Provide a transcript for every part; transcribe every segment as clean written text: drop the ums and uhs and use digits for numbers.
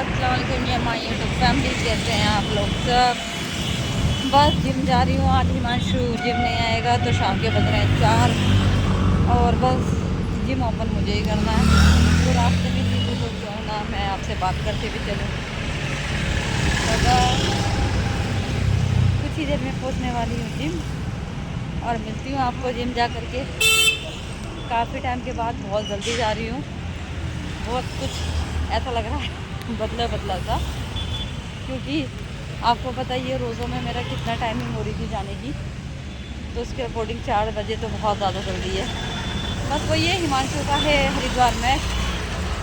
अस्सलाम वालेकुम ये हमारी यूट्यूब फैमिली, कैसे हैं आप लोग सब। बस जिम जा रही हूँ। आज हिमांशु जिम नहीं आएगा तो शाम के बज रहे हैं 4 और बस जिम ओपन मुझे ही करना है। तो रास्ते में जीतू तो क्यों ना मैं आपसे बात करके भी चलूँ। तो बस कुछ ही देर में पहुँचने वाली हूँ जिम और मिलती हूँ आपको जिम जा करके। काफ़ी टाइम के बाद बहुत जल्दी जा रही हूँ। बहुत कुछ ऐसा लग रहा है बदला बदला सा, क्योंकि आपको पता ही है रोज़ों में मेरा कितना टाइमिंग हो रही थी जाने की। तो उसके अकॉर्डिंग 4 बजे तो बहुत ज़्यादा जल्दी है। बस वही है, हिमांशु का है हरिद्वार में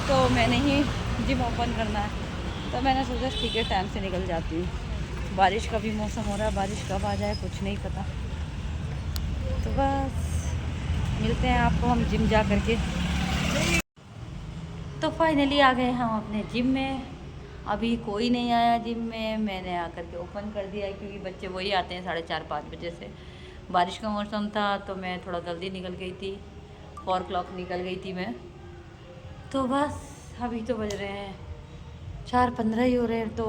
तो मैंने ही जिम ओपन करना है। तो मैंने सोचा ठीक है टाइम से निकल जाती हूँ। बारिश का भी मौसम हो रहा है, बारिश कब आ जाए कुछ नहीं पता। तो बस मिलते हैं आपको हम जिम जा करके। तो फाइनली आ गए हम अपने जिम में। अभी कोई नहीं आया जिम में, मैंने आकर के ओपन कर दिया क्योंकि बच्चे वही आते हैं 4:30-5 बजे से। बारिश का मौसम था तो मैं थोड़ा जल्दी निकल गई थी, 4 o'clock निकल गई थी मैं। तो बस अभी तो बज रहे हैं 4:15 ही हो रहे हैं। तो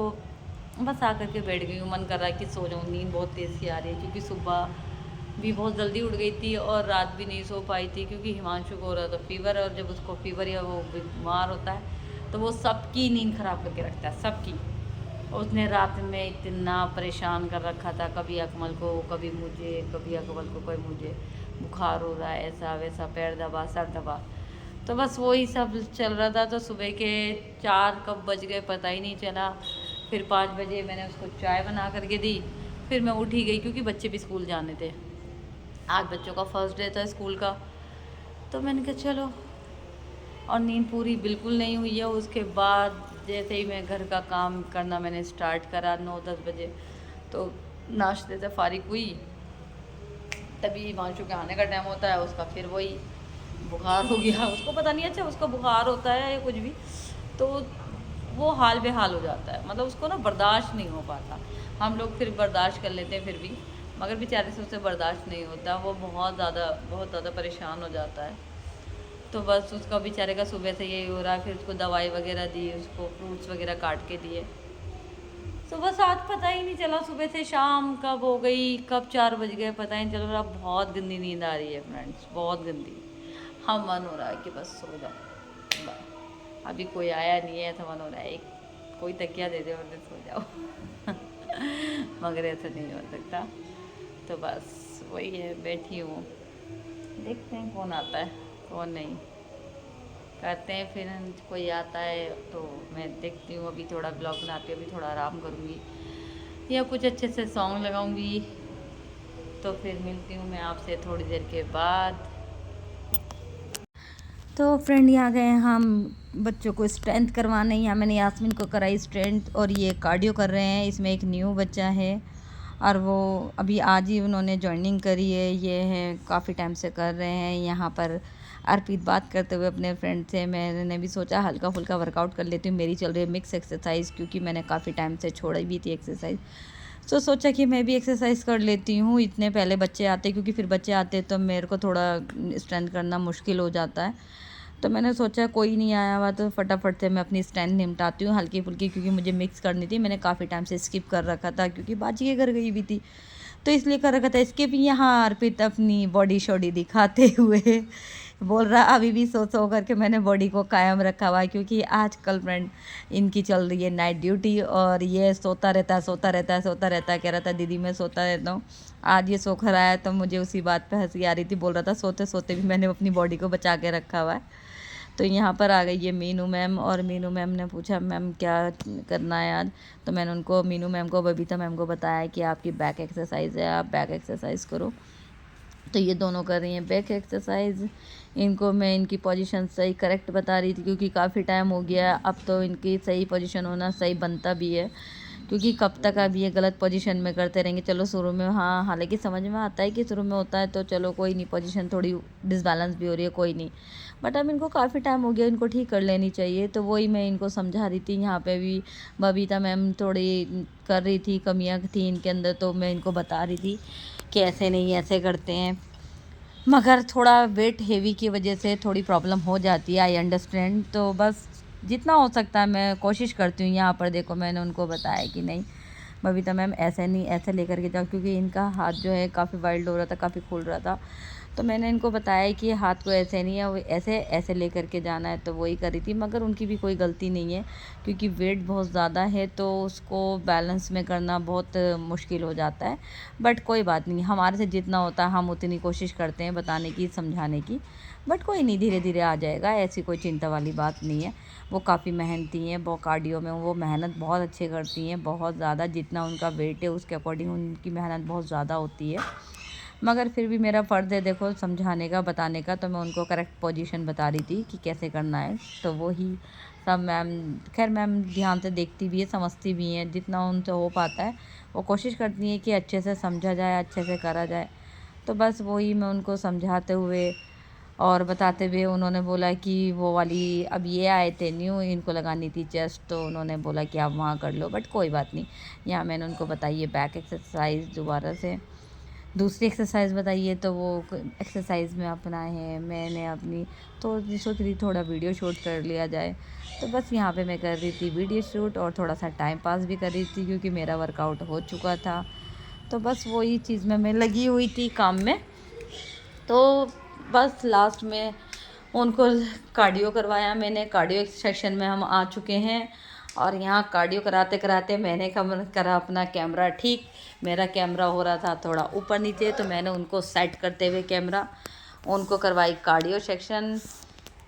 बस आकर के बैठ गई हूँ। मन कर रहा है कि सो जाऊँ, नींद बहुत तेज़ सी आ रही है क्योंकि सुबह भी बहुत जल्दी उठ गई थी और रात भी नहीं सो पाई थी क्योंकि हिमांशु को हो रहा था फीवर। और जब उसको फीवर या वो बीमार होता है तो वो सबकी नींद ख़राब करके रखता है, सबकी। उसने रात में इतना परेशान कर रखा था, कभी अकमल को, कभी मुझे, कभी अकमल को, कोई मुझे। बुखार हो रहा है, ऐसा वैसा, पैर दबा, सर दबा। तो बस वही सब चल रहा था। तो सुबह के 4 कब बज गए पता ही नहीं चला। फिर 5 बजे मैंने उसको चाय बना करके दी। फिर मैं उठ ही गई क्योंकि बच्चे भी स्कूल जाने थे। आज बच्चों का फर्स्ट डे था स्कूल का। तो मैंने कहा चलो, और नींद पूरी बिल्कुल नहीं हुई है। उसके बाद जैसे ही मैं घर का काम करना मैंने स्टार्ट करा 9-10 बजे, तो नाश्ते से फारिग हुई तभी हिमांशु के आने का टाइम होता है। उसका फिर वही बुखार हो गया, उसको पता नहीं, अच्छा उसको बुखार होता है या कुछ भी, तो वो हाल बेहाल हो जाता है। मतलब उसको ना बर्दाश्त नहीं हो पाता। हम लोग फिर बर्दाश्त कर लेते हैं फिर भी, मगर बेचारे से उसे बर्दाश्त नहीं होता। वो बहुत ज़्यादा परेशान हो जाता है। तो बस उसका बेचारे का सुबह से यही हो रहा है। फिर उसको दवाई वगैरह दी, उसको फ्रूट्स वगैरह काट के दिए। तो बस आज पता ही नहीं चला सुबह से शाम कब हो गई, कब 4 बज गए पता ही नहीं चल रहा। बहुत गंदी नींद आ रही है फ्रेंड्स, बहुत गंदी। हम मन हो रहा है कि बस सो जाओ। अभी कोई आया नहीं है तो मन हो रहा है एक कोई तकिया दे दे और फिर सो जाओ मगर ऐसा नहीं हो सकता। तो बस वही है, बैठी हूँ, देखते हैं कौन आता है कौन नहीं। करते हैं फिर, कोई आता है तो मैं देखती हूँ। अभी थोड़ा ब्लॉग बनाती हूँ, अभी थोड़ा आराम करूँगी या कुछ अच्छे से सॉन्ग लगाऊंगी। तो फिर मिलती हूँ मैं आपसे थोड़ी देर के बाद। तो फ्रेंड यहाँ गए हम बच्चों को स्ट्रेंथ करवाने। यहाँ मैंने यास्मीन को कराई स्ट्रेंथ और ये कार्डियो कर रहे हैं। इसमें एक न्यू बच्चा है और वो अभी आज ही उन्होंने ज्वाइनिंग करी है। ये है काफ़ी टाइम से कर रहे हैं यहाँ पर। अर्पित बात करते हुए अपने फ्रेंड से, मैंने भी सोचा हल्का फुल्का वर्कआउट कर लेती हूँ। मेरी चल रही है मिक्स एक्सरसाइज क्योंकि मैंने काफ़ी टाइम से छोड़ी भी थी एक्सरसाइज। तो सोचा कि मैं भी एक्सरसाइज कर लेती हूँ। इतने पहले बच्चे आते, क्योंकि फिर बच्चे आते तो मेरे को थोड़ा स्ट्रेंथ करना मुश्किल हो जाता है। तो मैंने सोचा कोई नहीं आया हुआ तो फटाफट से मैं अपनी स्ट्रेंथ निपटाती हूँ हल्की फुल्की, क्योंकि मुझे मिक्स करनी थी। मैंने काफ़ी टाइम से स्किप कर रखा था क्योंकि बाजी के घर गई भी थी, तो इसलिए कर रखा था स्किप। यहाँ अर्पित अपनी बॉडी शॉडी दिखाते हुए बोल रहा अभी भी सो करके मैंने बॉडी को कायम रखा हुआ है, क्योंकि आजकल फ्रेंड इनकी चल रही है नाइट ड्यूटी और ये सोता रहता है। कह रहा था दीदी मैं सोता रहता हूँ। आज ये सो कर आया तो मुझे उसी बात पे हंसी आ रही थी। बोल रहा था सोते सोते भी मैंने अपनी बॉडी को बचा के रखा हुआ है। तो यहाँ पर आ गई ये मीनू मैम, और मीनू मैम ने पूछा मैम क्या करना है आज। तो मैंने उनको, मीनू मैम को, बबीता मैम को बताया कि आपकी बैक एक्सरसाइज है, आप बैक एक्सरसाइज करो। तो ये दोनों कर रही हैं बैक एक्सरसाइज। इनको मैं इनकी पोजीशन सही करेक्ट बता रही थी क्योंकि काफ़ी टाइम हो गया। अब तो इनकी सही पोजीशन होना सही बनता भी है, क्योंकि कब तक अब ये गलत पोजीशन में करते रहेंगे। चलो शुरू में, हाँ हालांकि समझ में आता है कि शुरू में होता है तो चलो कोई नहीं, पोजीशन थोड़ी डिसबैलेंस भी हो रही है कोई नहीं, बट अब इनको काफ़ी टाइम हो गया, इनको ठीक कर लेनी चाहिए। तो वही मैं इनको समझा रही थी। यहाँ पे भी बबीता मैम थोड़ी कर रही थी, कमियाँ थी इनके अंदर, तो मैं इनको बता रही थी कि ऐसे नहीं ऐसे करते हैं। मगर थोड़ा वेट हेवी की वजह से थोड़ी प्रॉब्लम हो जाती है, आई अंडरस्टैंड। तो बस जितना हो सकता है मैं कोशिश करती हूँ। यहाँ पर देखो मैंने उनको बताया कि नहीं बबीता मैम ऐसे नहीं, ऐसे लेकर के जाओ, क्योंकि इनका हाथ जो है काफ़ी वाइल्ड हो रहा था, काफ़ी खुल रहा था। तो मैंने इनको बताया कि हाथ को ऐसे नहीं है, वो ऐसे ऐसे लेकर के जाना है, तो वही करी थी। मगर उनकी भी कोई गलती नहीं है, क्योंकि वेट बहुत ज़्यादा है तो उसको बैलेंस में करना बहुत मुश्किल हो जाता है। बट कोई बात नहीं, हमारे से जितना होता है हम उतनी कोशिश करते हैं बताने की, समझाने की। बट कोई नहीं, धीरे धीरे आ जाएगा, ऐसी कोई चिंता वाली बात नहीं है। वो काफ़ी मेहनती हैं, वो कार्डियो में वो मेहनत बहुत अच्छे करती हैं, बहुत ज़्यादा। जितना उनका वेट है उसके अकॉर्डिंग उनकी मेहनत बहुत ज़्यादा होती है। मगर फिर भी मेरा फ़र्ज़ है देखो समझाने का, बताने का। तो मैं उनको करेक्ट पोजीशन बता रही थी कि कैसे करना है। तो वही सब मैम, खैर मैम ध्यान से देखती भी है, समझती भी हैं, जितना उनसे हो पाता है वो कोशिश करती हैं कि अच्छे से समझा जाए, अच्छे से करा जाए। तो बस वही मैं उनको समझाते हुए और बताते हुए, उन्होंने बोला कि वो वाली अब ये आए थे न्यू, इनको लगानी थी चेस्ट, तो उन्होंने बोला कि आप वहाँ कर लो। बट कोई बात नहीं, यहाँ मैंने उनको बताई है बैक एक्सरसाइज दोबारा से। दूसरी एक्सरसाइज बताइए तो वो एक्सरसाइज में अपना है, मैंने अपनी तो सोच रही थोड़ा वीडियो शूट कर लिया जाए। तो बस यहाँ पे मैं कर रही थी वीडियो शूट और थोड़ा सा टाइम पास भी कर रही थी, क्योंकि मेरा वर्कआउट हो चुका था। तो बस वही चीज़ में मैं लगी हुई थी काम में। तो बस लास्ट में उनको कार्डियो करवाया मैंने। कार्डियो सेक्शन में हम आ चुके हैं और यहाँ कार्डियो कराते कराते मैंने करा अपना कैमरा ठीक। मेरा कैमरा हो रहा था थोड़ा ऊपर नीचे, तो मैंने उनको सेट करते हुए कैमरा उनको करवाई कार्डियो सेक्शन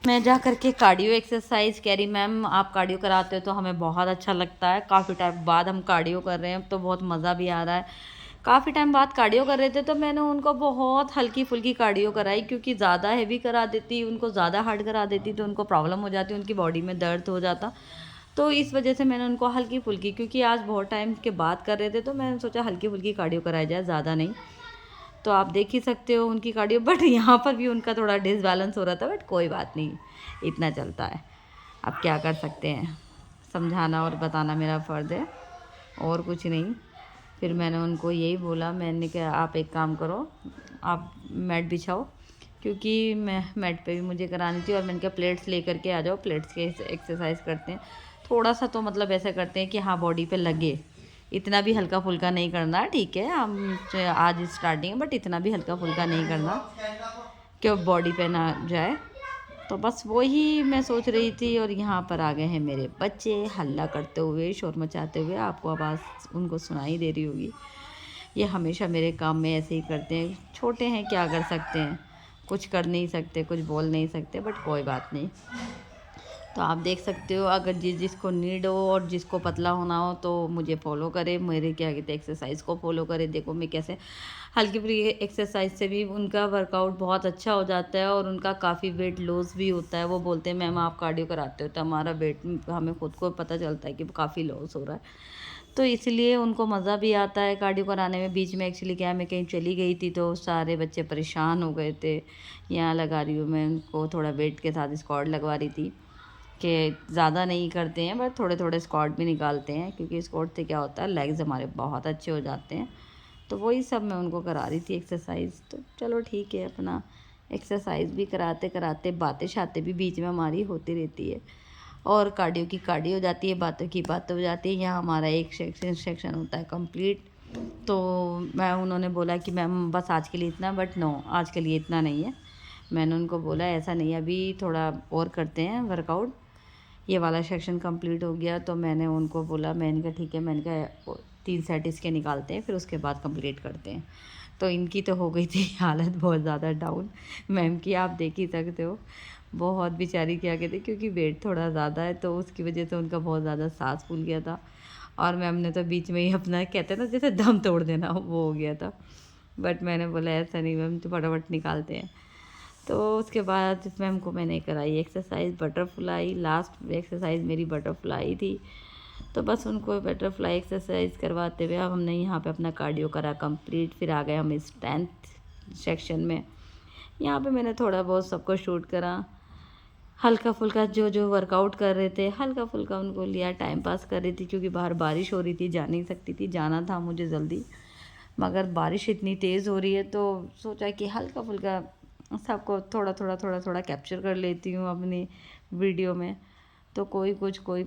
में जा कर के कार्डियो एक्सरसाइज। कह रही मैम आप कार्डियो कराते हो तो हमें बहुत अच्छा लगता है, काफ़ी टाइम बाद हम कार्डियो कर रहे हैं तो बहुत मज़ा भी आ रहा है। काफ़ी टाइम बाद कार्डियो कर रहे थे तो मैंने उनको बहुत हल्की फुल्की कार्डियो कराई, क्योंकि ज़्यादा हैवी करा देती, उनको ज़्यादा हार्ड करा देती तो उनको प्रॉब्लम हो जाती, उनकी बॉडी में दर्द हो जाता। तो इस वजह से मैंने उनको हल्की फुल्की, क्योंकि आज बहुत टाइम के बाद कर रहे थे तो मैंने सोचा हल्की फुल्की कार्डियो कराई जाए, ज़्यादा नहीं। तो आप देख ही सकते हो उनकी कार्डियो। बट यहाँ पर भी उनका थोड़ा डिसबैलेंस हो रहा था, बट कोई बात नहीं, इतना चलता है। अब क्या कर सकते हैं, समझाना और बताना मेरा फ़र्ज़ है, और कुछ नहीं। फिर मैंने उनको यही बोला, मैंने कहा आप एक काम करो, आप मैट बिछाओ, क्योंकि मैं मैट पे भी मुझे करानी थी। और मैंने कहा प्लेट्स लेकर के आ जाओ, प्लेट्स के एक्सरसाइज करते हैं। थोड़ा सा तो मतलब ऐसा करते हैं कि हाँ बॉडी पे लगे, इतना भी हल्का फुल्का नहीं करना, ठीक है हम आज स्टार्टिंग, बट इतना भी हल्का फुल्का नहीं करना कि बॉडी पे ना जाए। तो बस वही मैं सोच रही थी। और यहाँ पर आ गए हैं मेरे बच्चे हल्ला करते हुए, शोर मचाते हुए, आपको आवाज़ उनको सुनाई दे रही होगी। ये हमेशा मेरे काम में ऐसे ही करते हैं, छोटे हैं क्या कर सकते हैं, कुछ कर नहीं सकते, कुछ बोल नहीं सकते, बट कोई बात नहीं। तो आप देख सकते हो, अगर जिसको नीड हो और जिसको पतला होना हो तो मुझे फॉलो करे, मेरे क्या कहते हैं एक्सरसाइज को फॉलो करे। देखो मैं कैसे हल्की फुल्की एक्सरसाइज से भी उनका वर्कआउट बहुत अच्छा हो जाता है और उनका काफ़ी वेट लॉस भी होता है। वो बोलते हैं मैम आप कार्डियो कराते हो तो हमारा वेट हमें खुद को पता चलता है कि काफ़ी लॉस हो रहा है। तो इसलिए उनको मज़ा भी आता है कार्डियो कराने में। बीच में एक्चुअली क्या है, मैं कहीं चली गई थी तो सारे बच्चे परेशान हो गए थे। यहाँ लगा रही हूँ मैं उनको, थोड़ा वेट के साथ स्क्वाट लगवा रही थी कि ज़्यादा नहीं करते हैं, बट थोड़े थोड़े स्क्वाट भी निकालते हैं, क्योंकि स्क्वाट से क्या होता है लेग्स हमारे बहुत अच्छे हो जाते हैं। तो वही सब मैं उनको करा रही थी एक्सरसाइज। तो चलो ठीक है, अपना एक्सरसाइज भी कराते कराते बातें शातें भी बीच में हमारी होती रहती है, और कार्डियो की कार्डियो हो जाती है, बातों की बातें हो जाती है। यहाँ हमारा एक सेक्शन होता है कंप्लीट। तो मैं उन्होंने बोला कि मैम बस आज के लिए इतना, बट नो आज के लिए इतना नहीं है। मैंने उनको बोला ऐसा नहीं है, अभी थोड़ा और करते हैं वर्कआउट, ये वाला सेक्शन कंप्लीट हो गया। तो मैंने उनको बोला, मैंने कहा ठीक है, मैंने कहा 3 सेट इसके निकालते हैं फिर उसके बाद कंप्लीट करते हैं। तो इनकी तो हो गई थी हालत बहुत ज़्यादा डाउन, मैम की आप देख ही सकते हो। बहुत बेचारी क्या कहते, क्योंकि वेट थोड़ा ज़्यादा है तो उसकी वजह से उनका बहुत ज़्यादा सांस फूल गया था। और मैम ने तो बीच में ही अपना कहते हैं ना जैसे दम तोड़ देना, वो हो गया था। बट मैंने बोला ऐसा नहीं मैम, तो फटाफट निकालते हैं। तो उसके बाद मैम को मैंने कराई एक्सरसाइज बटरफ्लाई। लास्ट एक्सरसाइज मेरी बटरफ्लाई थी। तो बस उनको बटरफ्लाई एक्सरसाइज करवाते हुए अब हमने यहाँ पे अपना कार्डियो करा कंप्लीट। फिर आ गए हम स्ट्रेंथ सेक्शन में। यहाँ पे मैंने थोड़ा बहुत सबको शूट करा, हल्का फुल्का जो जो वर्कआउट कर रहे थे हल्का फुल्का उनको लिया, टाइम पास कर रही थी, क्योंकि बाहर बारिश हो रही थी, जा नहीं सकती थी, जाना था मुझे जल्दी, मगर बारिश इतनी तेज़ हो रही है तो सोचा कि हल्का फुल्का सबको थोड़ा थोड़ा थोड़ा थोड़ा कैप्चर कर लेती हूँ अपनी वीडियो में। तो कोई कुछ कोई